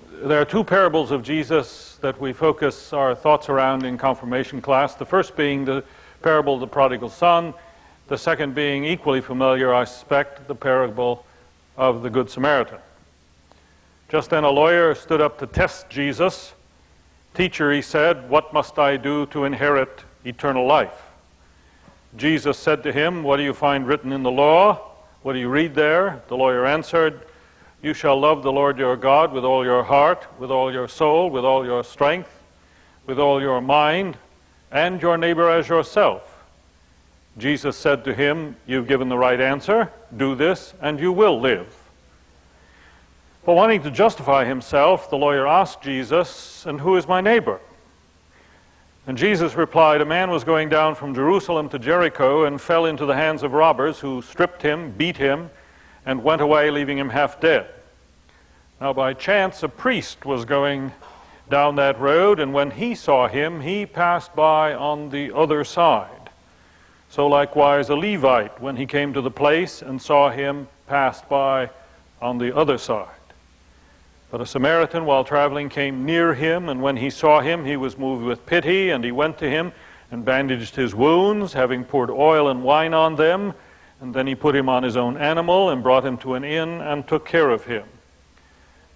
There are two parables of Jesus that we focus our thoughts around in confirmation class. The first being the parable of the prodigal son. The second being equally familiar, I suspect, the parable of the Good Samaritan. Just then a lawyer stood up to test Jesus. "Teacher," he said, "what must I do to inherit eternal life?" Jesus said to him, "What do you find written in the law? What do you read there?" The lawyer answered, "You shall love the Lord your God with all your heart, with all your soul, with all your strength, with all your mind, and your neighbor as yourself." Jesus said to him, "You've given the right answer. Do this, and you will live." But wanting to justify himself, the lawyer asked Jesus, "And who is my neighbor?" And Jesus replied, "A man was going down from Jerusalem to Jericho and fell into the hands of robbers who stripped him, beat him, and went away, leaving him half dead. Now by chance a priest was going down that road, and when he saw him, he passed by on the other side. So likewise a Levite, when he came to the place and saw him, passed by on the other side. But a Samaritan, while traveling, came near him, and when he saw him, he was moved with pity, and he went to him and bandaged his wounds, having poured oil and wine on them. And then he put him on his own animal and brought him to an inn and took care of him.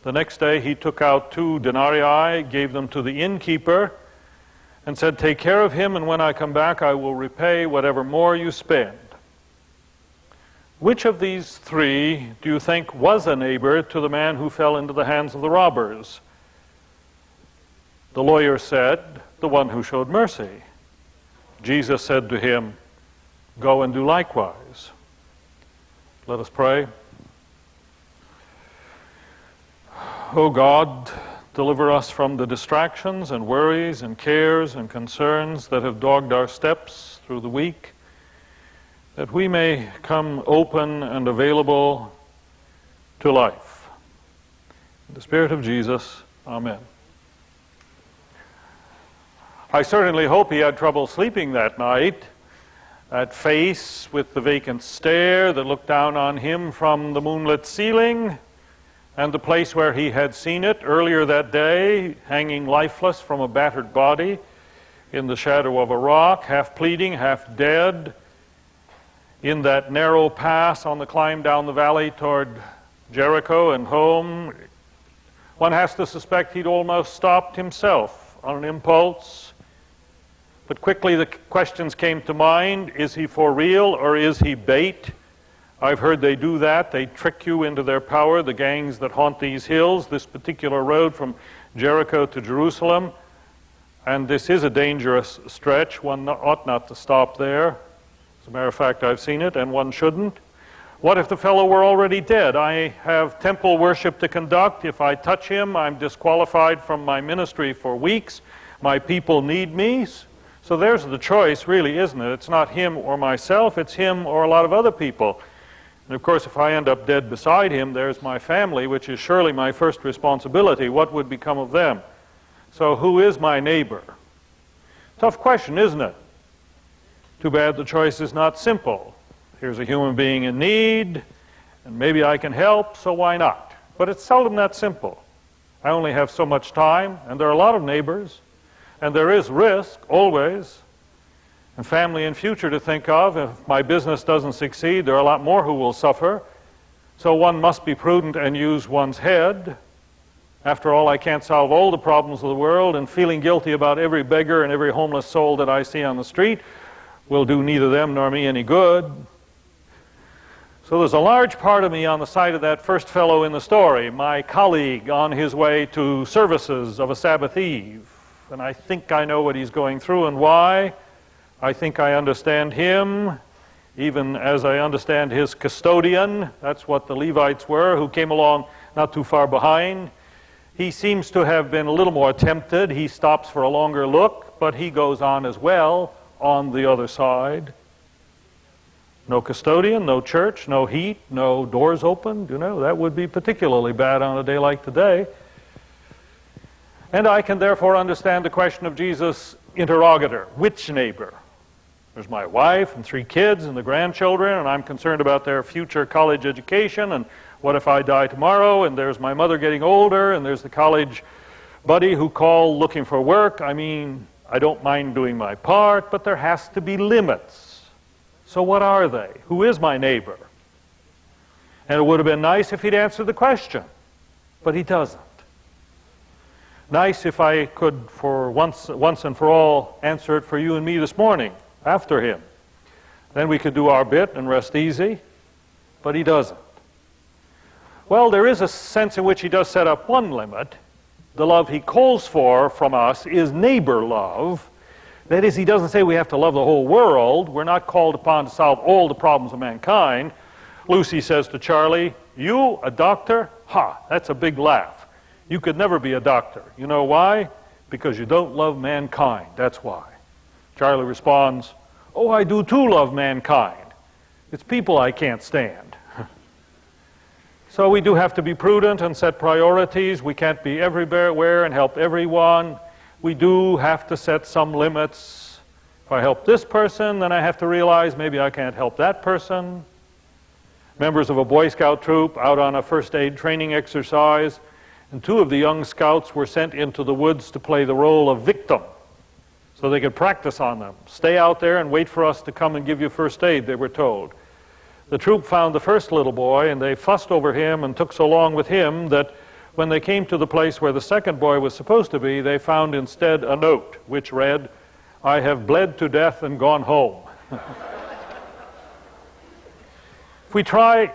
The next day he took out 2 denarii, gave them to the innkeeper, and said, "Take care of him, and when I come back I will repay whatever more you spend." Which of these 3 do you think was a neighbor to the man who fell into the hands of the robbers? The lawyer said, "The one who showed mercy." Jesus said to him, "Go and do likewise." Let us pray. O God, deliver us from the distractions and worries and cares and concerns that have dogged our steps through the week, that we may come open and available to life. In the Spirit of Jesus, Amen. I certainly hope he had trouble sleeping that night. That face with the vacant stare that looked down on him from the moonlit ceiling, and the place where he had seen it earlier that day, hanging lifeless from a battered body in the shadow of a rock, half pleading, half dead, in that narrow pass on the climb down the valley toward Jericho and home. One has to suspect he'd almost stopped himself on an impulse. But quickly the questions came to mind: is he for real or is he bait? I've heard they do that. They trick you into their power, the gangs that haunt these hills, this particular road from Jericho to Jerusalem. And this is a dangerous stretch. One ought not to stop there. As a matter of fact, I've seen it, and one shouldn't. What if the fellow were already dead? I have temple worship to conduct. If I touch him, I'm disqualified from my ministry for weeks. My people need me. So there's the choice, really, isn't it? It's not him or myself. It's him or a lot of other people. And of course, if I end up dead beside him, there's my family, which is surely my first responsibility. What would become of them? So who is my neighbor? Tough question, isn't it? Too bad the choice is not simple. Here's a human being in need, and maybe I can help, so why not? But it's seldom that simple. I only have so much time, and there are a lot of neighbors, and there is risk, always, and family and future to think of. If my business doesn't succeed, there are a lot more who will suffer. So one must be prudent and use one's head. After all, I can't solve all the problems of the world, and feeling guilty about every beggar and every homeless soul that I see on the street will do neither them nor me any good. So there's a large part of me on the side of that first fellow in the story, my colleague on his way to services of a Sabbath Eve. And I think I know what he's going through and why. I think I understand him, even as I understand his custodian. That's what the Levites were, who came along not too far behind. He seems to have been a little more tempted. He stops for a longer look, but he goes on as well on the other side. No custodian, no church, no heat, no doors open. You know, that would be particularly bad on a day like today. And I can therefore understand the question of Jesus' interrogator. Which neighbor? There's my wife and 3 kids and the grandchildren, and I'm concerned about their future college education, and what if I die tomorrow, and there's my mother getting older, and there's the college buddy who called looking for work. I mean, I don't mind doing my part, but there has to be limits. So what are they? Who is my neighbor? And it would have been nice if he'd answered the question, but he doesn't. Nice if I could, for once and for all, answer it for you and me this morning, after him. Then we could do our bit and rest easy, but he doesn't. Well, there is a sense in which he does set up one limit. The love he calls for from us is neighbor love. That is, he doesn't say we have to love the whole world. We're not called upon to solve all the problems of mankind. Lucy says to Charlie, "You, a doctor? Ha, that's a big laugh. You could never be a doctor. You know why? Because you don't love mankind. That's why." Charlie responds, "Oh, I do too love mankind. It's people I can't stand." So we do have to be prudent and set priorities. We can't be everywhere and help everyone. We do have to set some limits. If I help this person, then I have to realize maybe I can't help that person. Members of a Boy Scout troop out on a first aid training exercise, and 2 of the young scouts were sent into the woods to play the role of victim so they could practice on them. Stay out there and wait for us to come and give you first aid, they were told. The troop found the first little boy, and they fussed over him and took so long with him that when they came to the place where the second boy was supposed to be, they found instead a note which read, "I have bled to death and gone home." If we try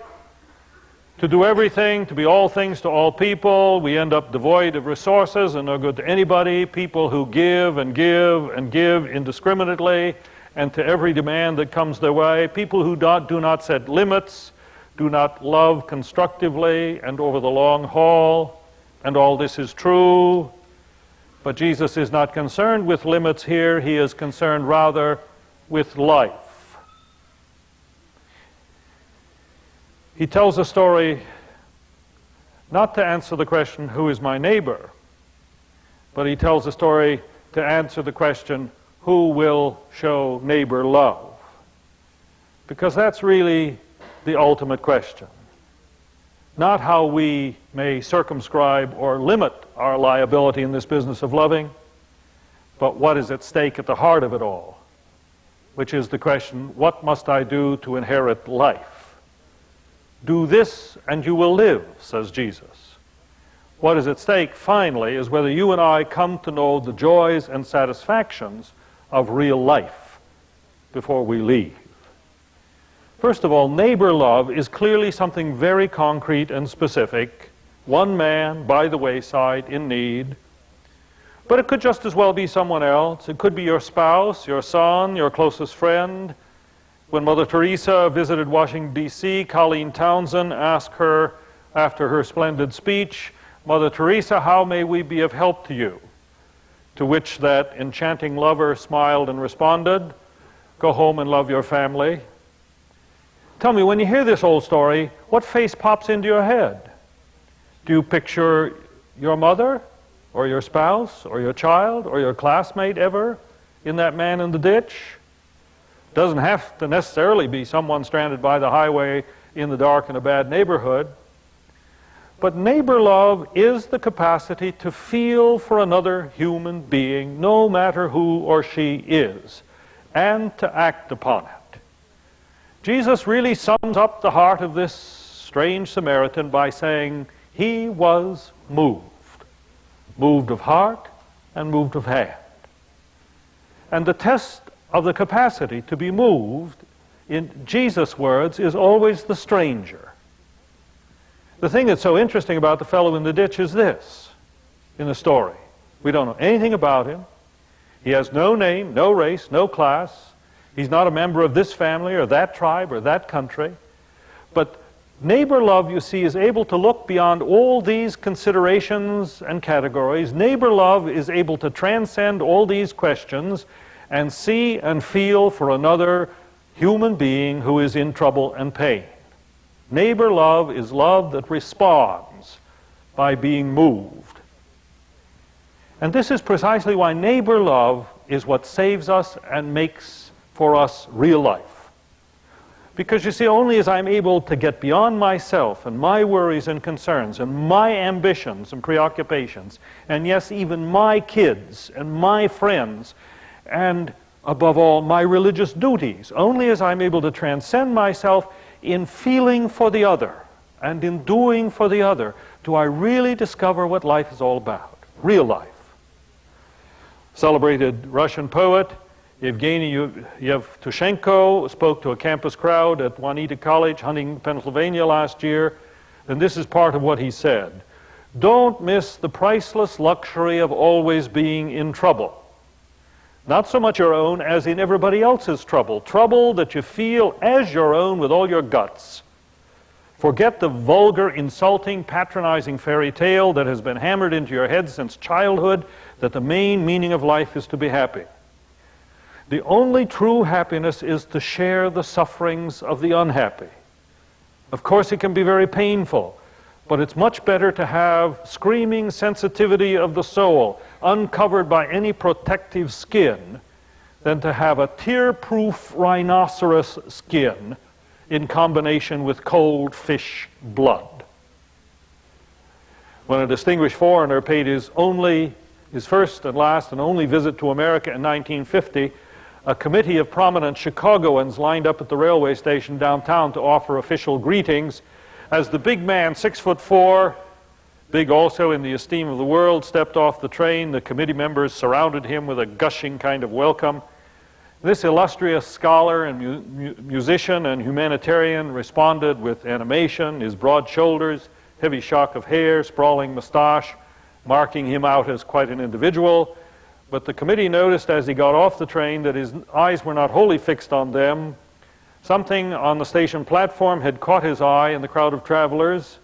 to do everything, to be all things to all people, we end up devoid of resources and no good to anybody. People who give and give and give indiscriminately and to every demand that comes their way. People who do not set limits, do not love constructively and over the long haul. And all this is true. But Jesus is not concerned with limits here. He is concerned rather with life. He tells a story not to answer the question, who is my neighbor? But he tells a story to answer the question, who will show neighbor love? Because that's really the ultimate question. Not how we may circumscribe or limit our liability in this business of loving, but what is at stake at the heart of it all, which is the question, what must I do to inherit life? Do this and you will live, says Jesus. What is at stake, finally, is whether you and I come to know the joys and satisfactions of real life before we leave. First of all, neighbor love is clearly something very concrete and specific. One man by the wayside in need. But it could just as well be someone else. It could be your spouse, your son, your closest friend. When Mother Teresa visited Washington, D.C., Colleen Townsend asked her, after her splendid speech, "Mother Teresa, how may we be of help to you?" To which that enchanting lover smiled and responded, "Go home and love your family." Tell me, when you hear this old story, what face pops into your head? Do you picture your mother, or your spouse, or your child, or your classmate ever in that man in the ditch? Doesn't have to necessarily be someone stranded by the highway in the dark in a bad neighborhood. But neighbor love is the capacity to feel for another human being, no matter who or she is, and to act upon it. Jesus really sums up the heart of this strange Samaritan by saying he was moved. Moved of heart and moved of hand. And the test of the capacity to be moved, in Jesus' words, is always the stranger. The thing that's so interesting about the fellow in the ditch is this, in the story. We don't know anything about him. He has no name, no race, no class. He's not a member of this family or that tribe or that country. But neighbor love, you see, is able to look beyond all these considerations and categories. Neighbor love is able to transcend all these questions and see and feel for another human being who is in trouble and pain. Neighbor love is love that responds by being moved. And this is precisely why neighbor love is what saves us and makes for us real life. Because you see, only as I'm able to get beyond myself and my worries and concerns and my ambitions and preoccupations, and yes, even my kids and my friends, and above all, my religious duties, only as I'm able to transcend myself in feeling for the other and in doing for the other, do I really discover what life is all about, real life. Celebrated Russian poet Evgeny Yevtushenko spoke to a campus crowd at Juanita College, Huntington, Pennsylvania last year, and this is part of what he said. Don't miss the priceless luxury of always being in trouble. Not so much your own as in everybody else's trouble. Trouble that you feel as your own with all your guts. Forget the vulgar, insulting, patronizing fairy tale that has been hammered into your head since childhood, that the main meaning of life is to be happy. The only true happiness is to share the sufferings of the unhappy. Of course, it can be very painful, but it's much better to have screaming sensitivity of the soul, uncovered by any protective skin, than to have a tear-proof rhinoceros skin in combination with cold fish blood. When a distinguished foreigner paid his first and last and only visit to America in 1950, a committee of prominent Chicagoans lined up at the railway station downtown to offer official greetings. As the big man, 6'4", big also in the esteem of the world, stepped off the train, the committee members surrounded him with a gushing kind of welcome. This illustrious scholar and musician and humanitarian responded with animation, his broad shoulders, heavy shock of hair, sprawling mustache, marking him out as quite an individual. But the committee noticed as he got off the train that his eyes were not wholly fixed on them. Something on the station platform had caught his eye in the crowd of travelers,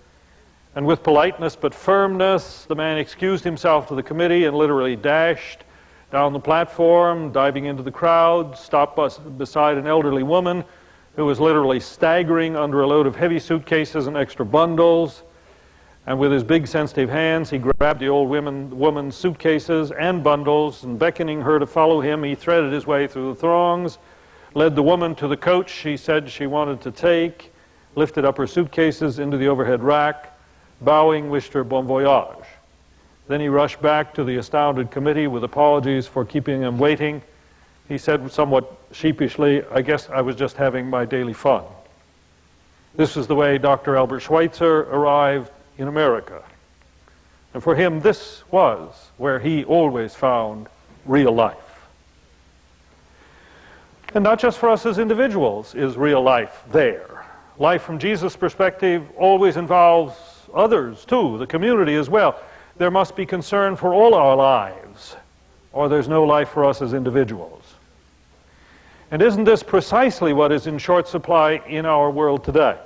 and with politeness but firmness, the man excused himself to the committee and literally dashed down the platform, diving into the crowd, stopped beside an elderly woman who was literally staggering under a load of heavy suitcases and extra bundles. And with his big sensitive hands, he grabbed the old woman's suitcases and bundles, and beckoning her to follow him, he threaded his way through the throngs, led the woman to the coach she said she wanted to take, lifted up her suitcases into the overhead rack, bowing, wished her bon voyage. Then he rushed back to the astounded committee with apologies for keeping them waiting. He said somewhat sheepishly, I guess I was just having my daily fun. This was the way Dr. Albert Schweitzer arrived in America. And for him, this was where he always found real life. And not just for us as individuals is real life there. Life from Jesus' perspective always involves others too, the community as well. There must be concern for all our lives, or there's no life for us as individuals. And isn't this precisely what is in short supply in our world today?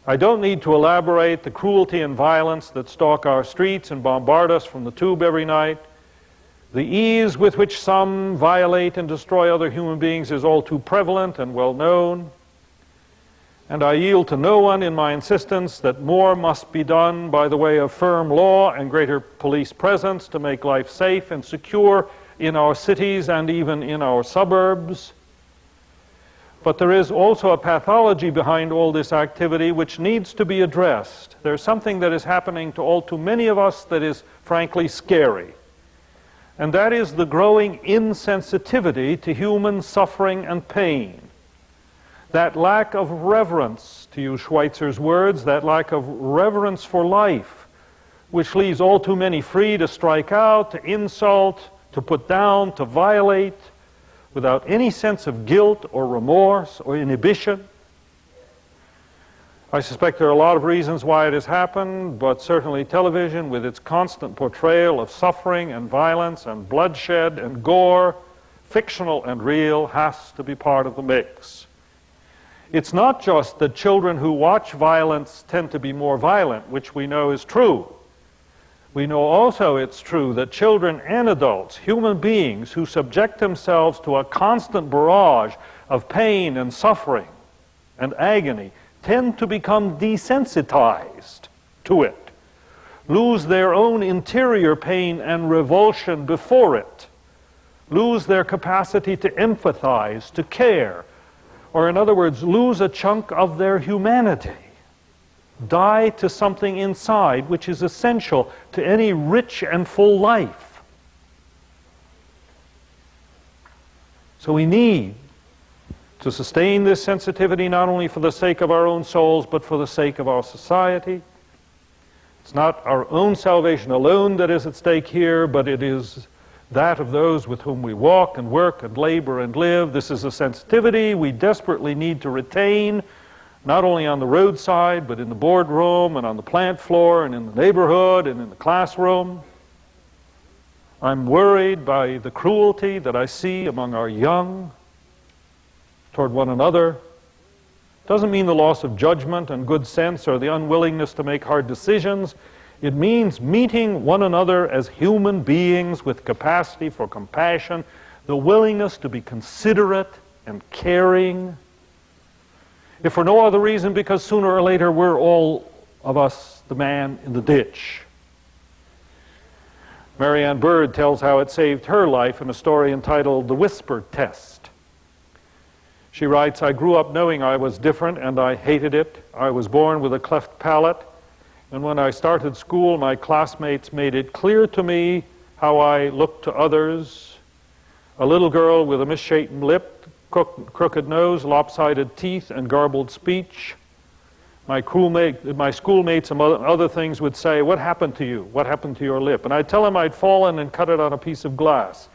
I don't need to elaborate the cruelty and violence that stalk our streets and bombard us from the tube every night. The ease with which some violate and destroy other human beings is all too prevalent and well known. And I yield to no one in my insistence that more must be done by the way of firm law and greater police presence to make life safe and secure in our cities and even in our suburbs. But there is also a pathology behind all this activity which needs to be addressed. There's something that is happening to all too many of us that is frankly scary. And that is the growing insensitivity to human suffering and pain. That lack of reverence, to use Schweitzer's words, that lack of reverence for life, which leaves all too many free to strike out, to insult, to put down, to violate, without any sense of guilt or remorse or inhibition. I suspect there are a lot of reasons why it has happened, but certainly television, with its constant portrayal of suffering and violence and bloodshed and gore, fictional and real, has to be part of the mix. It's not just that children who watch violence tend to be more violent, which we know is true. We know also it's true that children and adults, human beings who subject themselves to a constant barrage of pain and suffering and agony, tend to become desensitized to it, lose their own interior pain and revulsion before it, lose their capacity to empathize, to care, or in other words, lose a chunk of their humanity. Die to something inside which is essential to any rich and full life. So we need to sustain this sensitivity not only for the sake of our own souls, but for the sake of our society. It's not our own salvation alone that is at stake here, but it is that of those with whom we walk and work and labor and live. This is a sensitivity we desperately need to retain, not only on the roadside, but in the boardroom and on the plant floor and in the neighborhood and in the classroom. I'm worried by the cruelty that I see among our young toward one another. Doesn't mean the loss of judgment and good sense or the unwillingness to make hard decisions. It means meeting one another as human beings with capacity for compassion, the willingness to be considerate and caring. If for no other reason, because sooner or later we're all of us the man in the ditch. Marianne Bird tells how it saved her life in a story entitled The Whisper Test. She writes, "I grew up knowing I was different and I hated it. I was born with a cleft palate, and when I started school, my classmates made it clear to me how I looked to others. A little girl with a misshapen lip, crooked nose, lopsided teeth, and garbled speech. My schoolmates and other things would say, 'What happened to you? What happened to your lip?' And I'd tell them I'd fallen and cut it on a piece of glass.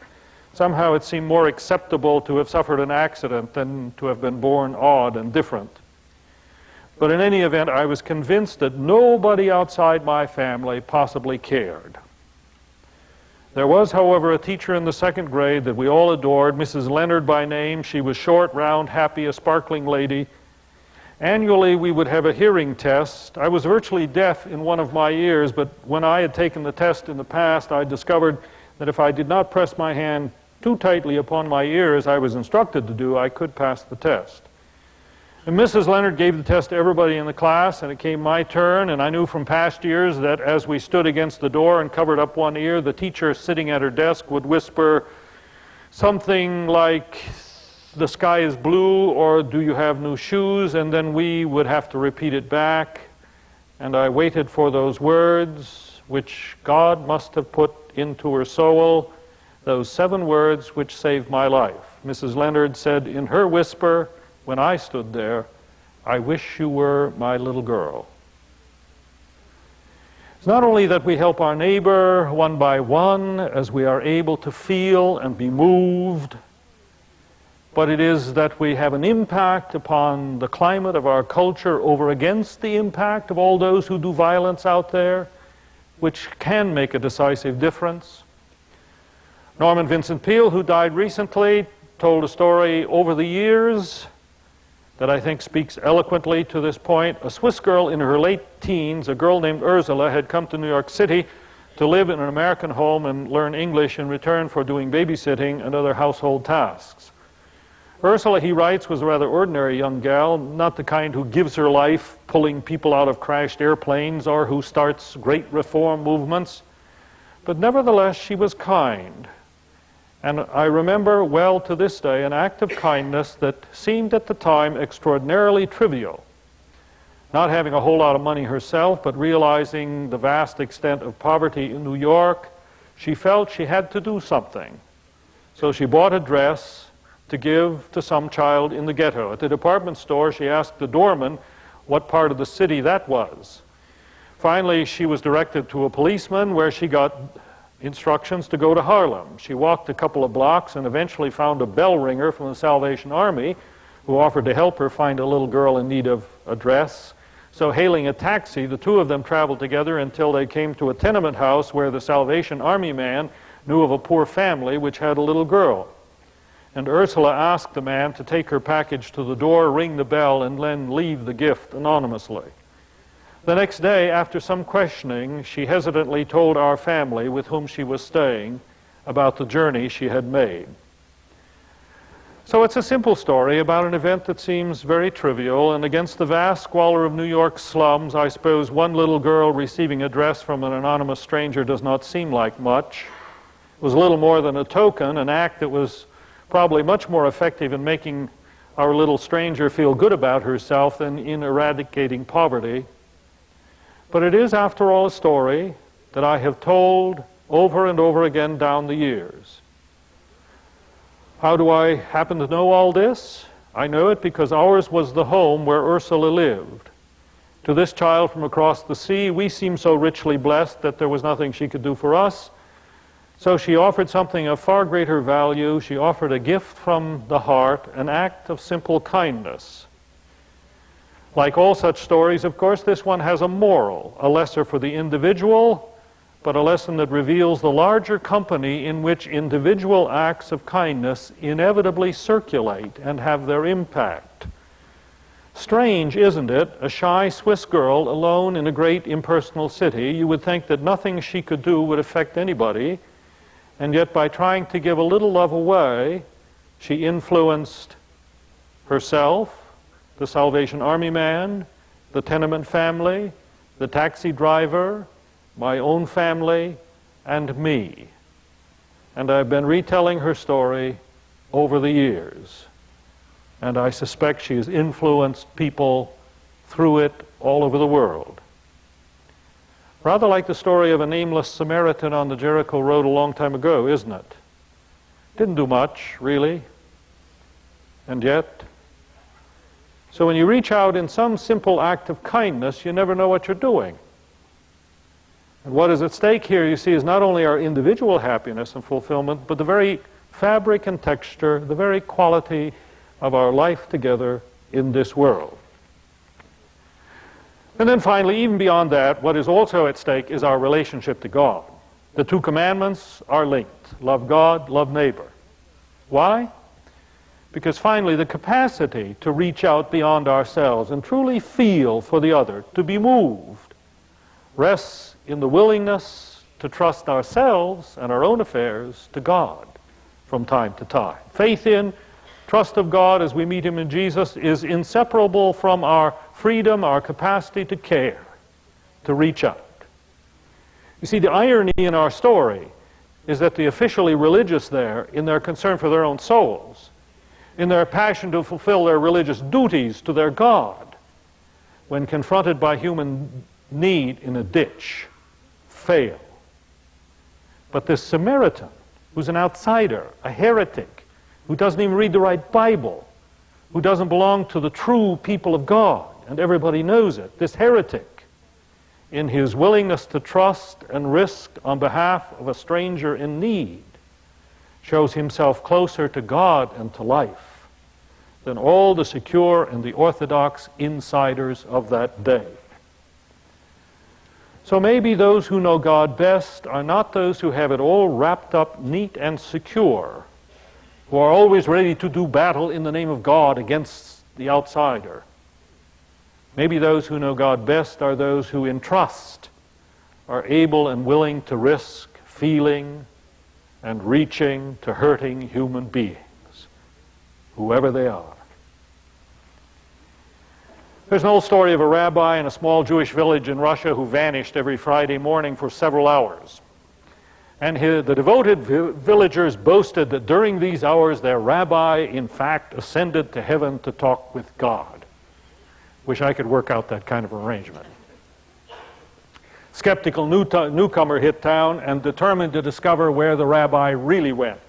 Somehow it seemed more acceptable to have suffered an accident than to have been born odd and different. But in any event, I was convinced that nobody outside my family possibly cared. There was, however, a teacher in the second grade that we all adored, Mrs. Leonard by name. She was short, round, happy, a sparkling lady. Annually, we would have a hearing test. I was virtually deaf in one of my ears, but when I had taken the test in the past, I discovered that if I did not press my hand too tightly upon my ear, as I was instructed to do, I could pass the test. And Mrs. Leonard gave the test to everybody in the class, and it came my turn, and I knew from past years that as we stood against the door and covered up one ear, the teacher sitting at her desk would whisper something like, "The sky is blue," or "Do you have new shoes?" And then we would have to repeat it back. And I waited for those words, which God must have put into her soul, those 7 words which saved my life. Mrs. Leonard said in her whisper, when I stood there, "I wish you were my little girl." It's not only that we help our neighbor one by one as we are able to feel and be moved, but it is that we have an impact upon the climate of our culture over against the impact of all those who do violence out there, which can make a decisive difference. Norman Vincent Peale, who died recently, told a story over the years that I think speaks eloquently to this point. A Swiss girl in her late teens, a girl named Ursula, had come to New York City to live in an American home and learn English in return for doing babysitting and other household tasks. Ursula, he writes, was a rather ordinary young gal, not the kind who gives her life pulling people out of crashed airplanes or who starts great reform movements, but nevertheless she was kind. And I remember well to this day an act of kindness that seemed at the time extraordinarily trivial. Not having a whole lot of money herself, but realizing the vast extent of poverty in New York, she felt she had to do something. So she bought a dress to give to some child in the ghetto. At the department store, she asked the doorman what part of the city that was. Finally, she was directed to a policeman where she got instructions to go to Harlem. She walked a couple of blocks and eventually found a bell ringer from the Salvation Army who offered to help her find a little girl in need of a dress. So hailing a taxi, the two of them traveled together until they came to a tenement house where the Salvation Army man knew of a poor family which had a little girl. And Ursula asked the man to take her package to the door, ring the bell, and then leave the gift anonymously. The next day, after some questioning, she hesitantly told our family with whom she was staying about the journey she had made. So it's a simple story about an event that seems very trivial, and against the vast squalor of New York's slums, I suppose one little girl receiving a dress from an anonymous stranger does not seem like much. was little more than a token, an act that was probably much more effective in making our little stranger feel good about herself than in eradicating poverty. But it is, after all, a story that I have told over and over again down the years. How do I happen to know all this? I know it because ours was the home where Ursula lived. To this child from across the sea, we seemed so richly blessed that there was nothing she could do for us. So she offered something of far greater value. She offered a gift from the heart, an act of simple kindness. Like all such stories, of course, this one has a moral, a lesson for the individual, but a lesson that reveals the larger company in which individual acts of kindness inevitably circulate and have their impact. Strange, isn't it? A shy Swiss girl alone in a great impersonal city. You would think that nothing she could do would affect anybody, and yet by trying to give a little love away, she influenced herself, the Salvation Army man, the tenement family, the taxi driver, my own family, and me. And I've been retelling her story over the years. And I suspect she has influenced people through it all over the world. Rather like the story of a nameless Samaritan on the Jericho Road a long time ago, isn't it? Didn't do much, really. And yet, so when you reach out in some simple act of kindness, you never know what you're doing. And what is at stake here, you see, is not only our individual happiness and fulfillment, but the very fabric and texture, the very quality of our life together in this world. And then finally, even beyond that, what is also at stake is our relationship to God. The two commandments are linked. Love God, love neighbor. Why? Because finally, the capacity to reach out beyond ourselves and truly feel for the other, to be moved, rests in the willingness to trust ourselves and our own affairs to God from time to time. Faith in, trust of God as we meet Him in Jesus is inseparable from our freedom, our capacity to care, to reach out. You see, the irony in our story is that the officially religious there, in their concern for their own souls, in their passion to fulfill their religious duties to their God, when confronted by human need in a ditch, fail. But this Samaritan, who's an outsider, a heretic, who doesn't even read the right Bible, who doesn't belong to the true people of God, and everybody knows it, this heretic, in his willingness to trust and risk on behalf of a stranger in need, shows himself closer to God and to life than all the secure and the orthodox insiders of that day. So maybe those who know God best are not those who have it all wrapped up neat and secure, who are always ready to do battle in the name of God against the outsider. Maybe those who know God best are those who in trust are able and willing to risk feeling and reaching to hurting human beings, whoever they are. There's an old story of a rabbi in a small Jewish village in Russia who vanished every Friday morning for several hours. And the devoted villagers boasted that during these hours their rabbi, in fact, ascended to heaven to talk with God. Wish I could work out that kind of arrangement. Skeptical newcomer hit town and determined to discover where the rabbi really went.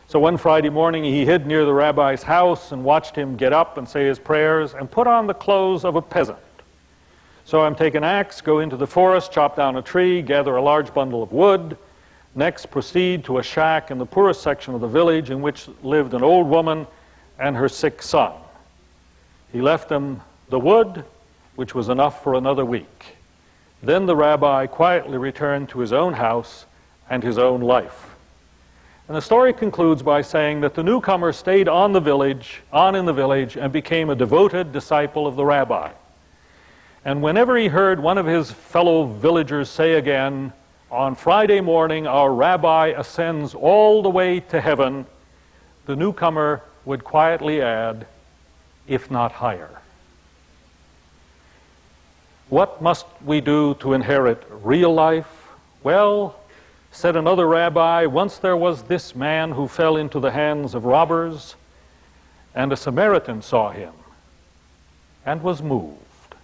So one Friday morning he hid near the rabbi's house and watched him get up and say his prayers and put on the clothes of a peasant. So I'm take an axe, go into the forest, chop down a tree, gather a large bundle of wood, next proceed to a shack in the poorest section of the village in which lived an old woman and her sick son. He left them the wood, which was enough for another week. Then the rabbi quietly returned to his own house and his own life. And the story concludes by saying that the newcomer stayed on in the village, and became a devoted disciple of the rabbi. And whenever he heard one of his fellow villagers say again, "On Friday morning our rabbi ascends all the way to heaven," the newcomer would quietly add, "if not higher." What must we do to inherit real life? Well, Said another rabbi, once there was this man who fell into the hands of robbers, and a Samaritan saw him and was moved.